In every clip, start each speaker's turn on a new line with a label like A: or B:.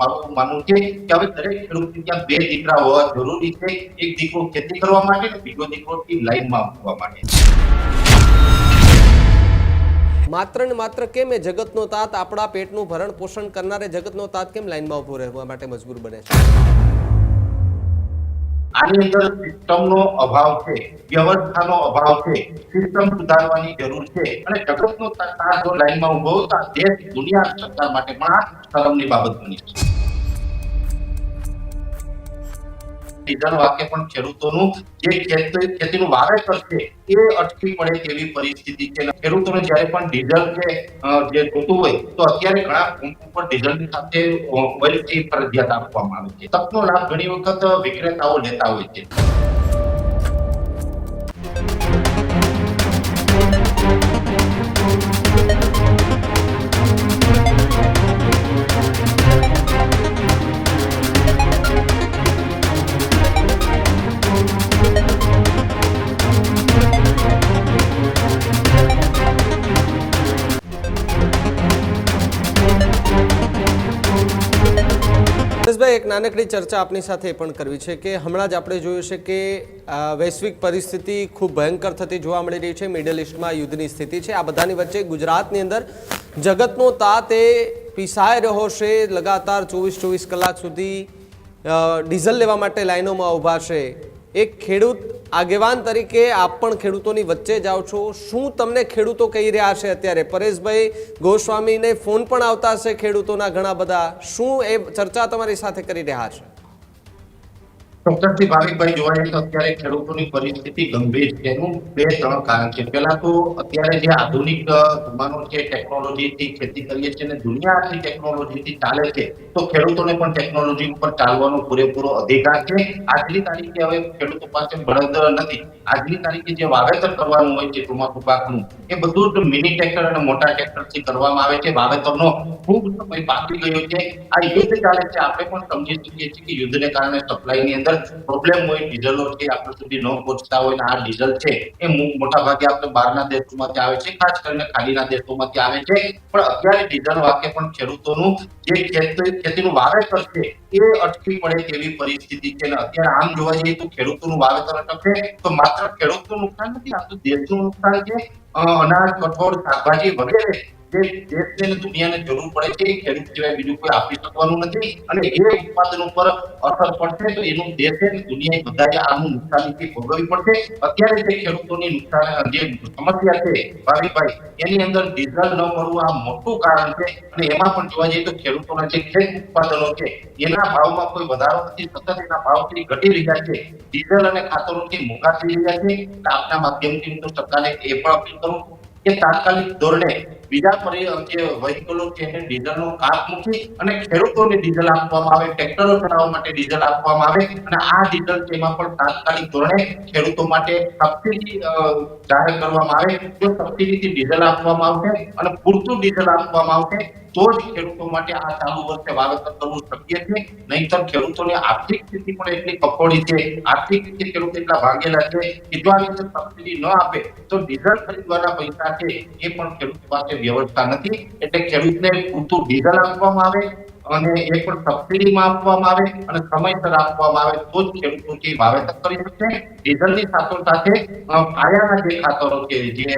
A: મારું એવું માનવું છે કે હવે દરેક ખેડૂતને ત્યાં બે દીકરા હોવા જરૂરી છે. એક દીકરો ખેતી કરવા માટે અને બીજો દીકરો લાઈનમાં મૂકવા માટે.
B: માત્ર ને માત્ર કેમ એ જગતનો તાત આપણા પેટનું ભરણ પોષણ કરનારે જગતનો તાત કેમ લાઈનમાં ઊભો રહેવા માટે મજબૂર બને છે?
A: આની અંદર સિસ્ટમનો અભાવ છે, વ્યવસ્થાનો અભાવ છે, સિસ્ટમ સુધારવાની જરૂર છે અને જગતનો તાત જો લાઈનમાં ઊભો તો આ દેશ દુનિયા સરકાર માટે પણ આ શરમની બાબત બની છે. ડીઝલ વાકે પણ ખેડૂતોનું જે ખેતીનું વાવેતર છે એ અટકી પડે તેવી પરિસ્થિતિ છે. ખેડૂતોને જ્યારે પણ ડીઝલ કે જે જોતું હોય તો અત્યારે ઘણા પંપ ઉપર ડીઝલની સાથે ઓઇલ ફરજિયાત આપવામાં આવે છે. તકનો લાભ ઘણી વખત વિક્રેતાઓ લેતા હોય છે.
B: ભાઈ, એક નાનકડી ચર્ચા આપની સાથે એ પણ કરવી છે કે હમણાં જ આપણે જોયું છે કે વૈશ્વિક પરિસ્થિતિ ખૂબ ભયંકર થતી જોવા મળી રહી છે. મિડલ ઇસ્ટમાં યુદ્ધની સ્થિતિ છે. આ બધાની વચ્ચે ગુજરાતની અંદર જગતનો તાત એ પીસાઈ રહ્યો છે. લગાતાર 24 કલાક સુધી ડીઝલ લેવા માટે લાઈનોમાં ઊભા છે. એક ખેડૂત આગેવાન તરીકે આપ પણ ખેડૂતોની વચ્ચે જાઓ છો. શું તમને ખેડૂતો કહી રહ્યા છે અત્યારે? પરેશભાઈ ગોસ્વામીને ફોન પણ આવતા હશે ખેડૂતોના ઘણા બધા. શું એ ચર્ચા તમારી સાથે કરી રહ્યા છે?
A: ચોક્કસથી ભાવિકભાઈ, જોવા જઈએ તો અત્યારે ખેડૂતોની પરિસ્થિતિ ગંભીર છે. એનું 2-3 કારણ છે. પહેલા તો અત્યારે જે આધુનિક જમાનો છે, ટેકનોલોજીથી ખેતી કરીએ છીએ અને દુનિયા આખી ટેકનોલોજીથી ચાલે છે, તો ખેડૂતોને પણ ટેકનોલોજી ઉપર ચાલવાનો પૂરેપૂરો અધિકાર છે. આજની તારીખે હવે ખેડૂતો પાસે બળદ નથી. આજની તારીખે જે વાવેતર કરવાનું હોય છે તમાકુ પાકનું, એ બધું જ મિની ટ્રેક્ટર અને મોટા ટ્રેક્ટરથી કરવામાં આવે છે. વાવેતરનો ખૂબ સમય બાકી ગયો છે. આ યુદ્ધ ચાલે છે. આપણે પણ સમજી શકીએ છીએ કે યુદ્ધને કારણે સપ્લાયની અંદર પ્રોબ્લેમ હોય, ડીઝલો છે આપણા સુધી ન પહોંચતા હોય. આ ડીઝલ છે એ મોટા ભાગે આપણે બહારના દેશોમાંથી આવે છે, ખાસ કરીને ખાડીના દેશોમાંથી આવે છે. પણ અત્યારે ડીઝલ વાકે પણ ખેડૂતોનું જે ખેતીનું વાવેતર છે એ અટકી પડે તેવી પરિસ્થિતિ છે. અને અત્યારે આમ જોવા જઈએ તો ખેડૂતોનું વાવેતર અટકે તો માત્ર ખેડૂતનું નુકસાન નથી, આ તો દેશનું નુકસાન છે. અનાજ, કઠોળ, શાકભાજી વગેરે જે દેશને દુનિયાને જરૂર પડે છે એ ખેડૂત સિવાય બીજું કોઈ આપી શકવાનું નથી. અને એ ઉત્પાદન ઉપર અસર પડશે તો એનું દેશે દુનિયાએ બધાએ આનું નુકસાનીથી ભોગવવી પડશે. અત્યારે જે ખેડૂતોની નુકસાન જે સમસ્યા છે ભાવિકભાઈ, એની અંદર ડીઝલ ન મળવું આ મોટું કારણ છે. અને એમાં પણ જોવા જઈએ તો ખેડૂતોના જે ખેત ઉત્પાદનો છે એના ભાવમાં કોઈ વધારો નથી, સતત એના ભાવ ઘટી રહ્યા છે. ડીઝલ અને ખાતરોથી મોંઘા થઈ રહ્યા છે. આપના માધ્યમથી હું તો સરકારને એ પણ અપીલ કરું કે તાત્કાલિક ધોરણે બીજા જે વ્હીકલો છે એને ડીઝલનો કાપ મૂકી અને ખેડૂતોને ડીઝલ આપવામાં આવે, ટ્રેક્ટરો ચલાવવા માટે ડીઝલ આપવામાં આવે. અને આ ડીઝલ તેમાં પણ તાત્કાલિક ધોરણે ખેડૂતો માટે સબસિડી જાહેર કરવામાં આવે. જો સબસિડીથી ડીઝલ આપવામાં આવશે અને પૂરતું ડીઝલ આપવામાં આવશે તો જ ખેડૂતો માટે આ ચાલુ વર્ષે વાવેતર કરવું શક્ય છે. નહીંતર ખેડૂતોની આર્થિક સ્થિતિ પણ એટલી કફોડી છે, આર્થિક રીતે ખેડૂતો એટલા ભાગેલા છે કે જો આ રીતે સબસિડી ન આપે તો ડીઝલ ખરીદવાના પૈસા છે એ પણ ખેડૂત પાસે વ્યવસ્થા નથી. એટલે ખેડૂતને પૂરતું ડીઝલ આપવામાં આવે અને એ પણ સબસિડીમાં આપવામાં આવે અને સમયસર આપવામાં આવે તો જ ખેડૂતો જે વાવેતર કરી શકશે. ડીઝલની સાથે પાયાના જે ખાતરો છે, જે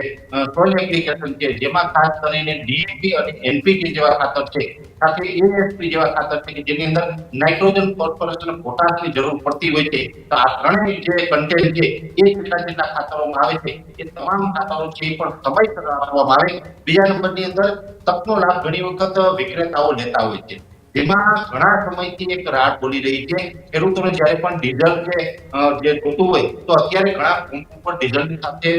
A: સોઇલ એપ્લિકેશન છે, જેમાં ખાસ કરીને ડીએપી અને એનપીકે જેવા ખાતર છે, સાથે એએસપી જેવા ખાતર છે કે જેની અંદર નાઇટ્રોજન, ફોસ્ફરસ અને પોટાશની જરૂર પડતી હોય છે. તો આ ત્રણેય જે કન્ટેન્ટ છે એ જેટલા ખાતરોમાં આવે છે એ તમામ ખાતરો છે એ પણ સમયસર આપવામાં આવે. બીજા નંબરની અંદર તકનો લાભ ઘણી વખત વિક્રેતાઓ લેતા હોય છે, જેમાં ઘણા સમયથી એક રાડ બોલી રહી છે. ખેડૂતોને જ્યારે પણ ડીઝલ કે જે જોતું હોય તો અત્યારે ઘણા પંપ ઉપર ડીઝલની સાથે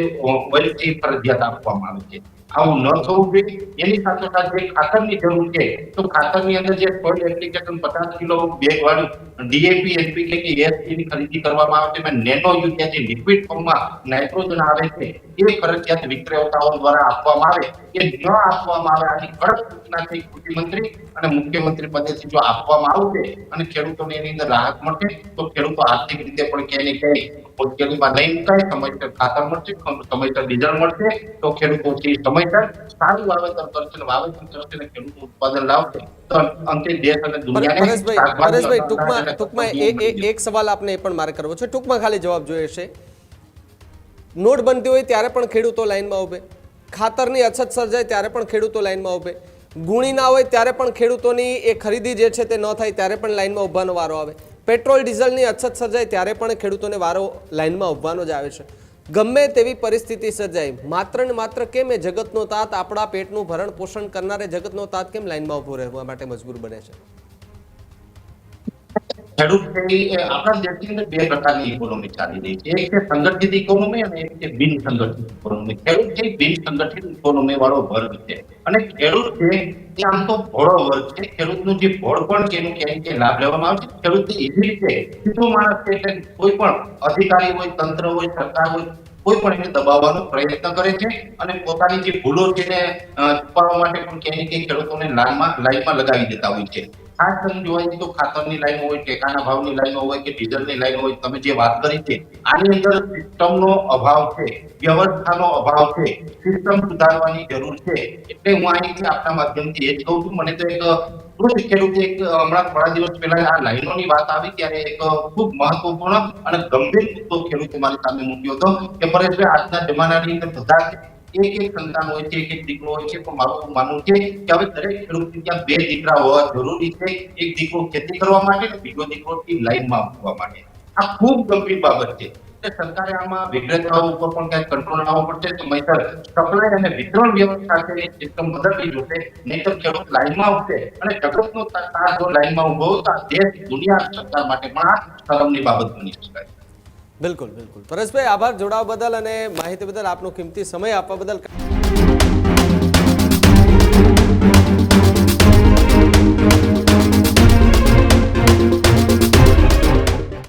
A: ઓઇલ ફરજિયાત આપવામાં આવે છે. આવું ન થવું જોઈએ. એની સાથોસાથ જે ખાતરની જરૂર છે તો ખાતરની અંદર જે સોઇલ એપ્લિકેશન 50 કિલો બેગ વાળું ડીએપી, એનપીકે કે એસપી ની ખરીદી કરવામાં આવે છે. એમાં નેનો યુરિયા જે લિક્વિડ ફોર્મમાં નાઇટ્રોજન આવે છે એ ફરજિયાત વિક્રેતાઓ દ્વારા આપવામાં આવે. એ ન આપવામાં આવે આની કડક સૂચના છે કૃષિ મંત્રી અને મુખ્યમંત્રી પદેથી જો આપવામાં આવશે અને ખેડૂતોને એની અંદર રાહત મળશે તો ખેડૂતો આર્થિક રીતે પણ ક્યાંય ને ક્યાંય મુશ્કેલીમાં નહીં મુકાય, સમયસર ખાતર મળશે, સમયસર ડીઝલ મળશે તો ખેડૂતો સમયસર સારું વાવેતર કરશે અને વાવેતર કરશે અને ખેડૂત ઉત્પાદન લાવશે તો અંતે દેશ અને દુનિયાને
B: પરેશભાઈ
A: શાકભાજી,
B: ટૂંકમાં એક સવાલ આપને એ પણ મારે કરવો છે, ટૂંકમાં ખાલી જવાબ જોઈએ છે. નોટ બનતી હોય ત્યારે પણ ખેડૂતો લાઈનમાં ઉભે, ખાતરની અછત સર્જાય ત્યારે પણ ખેડૂતો લાઈનમાં ઉભે, ગુણી ના હોય ત્યારે પણ ખેડૂતોની એ ખરીદી જે છે તે ન થાય ત્યારે પણ લાઈનમાં ઊભાનો વારો આવે, પેટ્રોલ ડીઝલની અછત સર્જાય ત્યારે પણ ખેડૂતોને વારો લાઈનમાં ઊભવાનો જ આવે છે. ગમે તેવી પરિસ્થિતિ સર્જાય, માત્ર ને માત્ર કેમ એ જગતનો તાત, આપણા પેટનું ભરણ પોષણ કરનારે જગતનો તાત કેમ લાઈનમાં ઊભો રહેવા માટે મજબૂર બને છે?
A: ખેડૂત છે એ આપણા દેશની અંદર બે પ્રકારની ઇકોનોમી ચાલી રહી છે. એક છે સંગઠિત ઇકોનોમી અને એક છે બિન સંગઠિત ઇકોનોમી. ખેડૂત છે એ બિન સંગઠિત ઇકોનોમી વાળો વર્ગ છે અને ખેડૂત છે એ આમ તો ભોળો વર્ગ છે. ખેડૂતનું જે ભોળપણ છે એનું ક્યાંય ક્યાંય લાભ લેવામાં આવે છે. ખેડૂત ઇઝીલી છે, સીધો માણસ છે એટલે કોઈ પણ અધિકારી હોય, તંત્ર હોય, સરકાર હોય, કોઈ પણ એને દબાવવાનો પ્રયત્ન કરે છે અને પોતાની જે ભૂલો છે એને છુપાવવા માટે પણ ક્યાંય ક્યાંય ખેડૂતોને લાઈનમાં લગાવી દેતા હોય છે. ખાસ કરીને જોવા જઈએ તો ખાતરની લાઈન હોય, ટેકાના ભાવની લાઈન હોય કે ડીઝલની લાઈન હોય, તમે જે વાત કરી છે આની અંદર સિસ્ટમનો અભાવ છે, વ્યવસ્થાનો અભાવ છે, સિસ્ટમ સુધારવાની જરૂર છે. એટલે હું અહીંથી આપના માધ્યમથી એ જ કહું છું. મને તો એક કૃષિ ખેડૂતે હમણાં થોડા દિવસ પહેલા આ લાઈનોની વાત આવી ત્યારે એક ખૂબ મહત્વપૂર્ણ અને ગંભીર મુદ્દો ખેડૂતે મારી સામે મૂક્યો હતો કે પરેશભાઈ, આજના જમાનાની અંદર બધા એક સંતાન હોય છે, એક દીકરો હોય છે, પણ મારું માનવું છે કે હવે દરેક ખેડૂતને ત્યાં બે દીકરા હોવા જરૂરી છે. એક દીકરો ખેતી કરવા માટે અને બીજો દીકરો લાઈનમાં મૂકવા માટે. આ ખૂબ ગંભીર બાબત છે. સરકારે આમાં વિક્રેતાઓ ઉપર પણ ક્યાંક કંટ્રોલ લાવવો પડશે. સમયસર સપ્લાય અને વિતરણ વ્યવસ્થા છે એ સિસ્ટમ બદલવી જોશે, નહીંતર ખેડૂત લાઈનમાં આવશે અને જગતનો તાત જો લાઈનમાં ઉભો તો આ દેશ, દુનિયા, સરકાર માટે પણ આ શરમની બાબત બની શકાય.
B: બિલકુલ. પરેશભાઈ, આભાર જોડાવા બદલ અને માહિતી બદલ, આપનો કિંમતી સમય આપવા બદલ.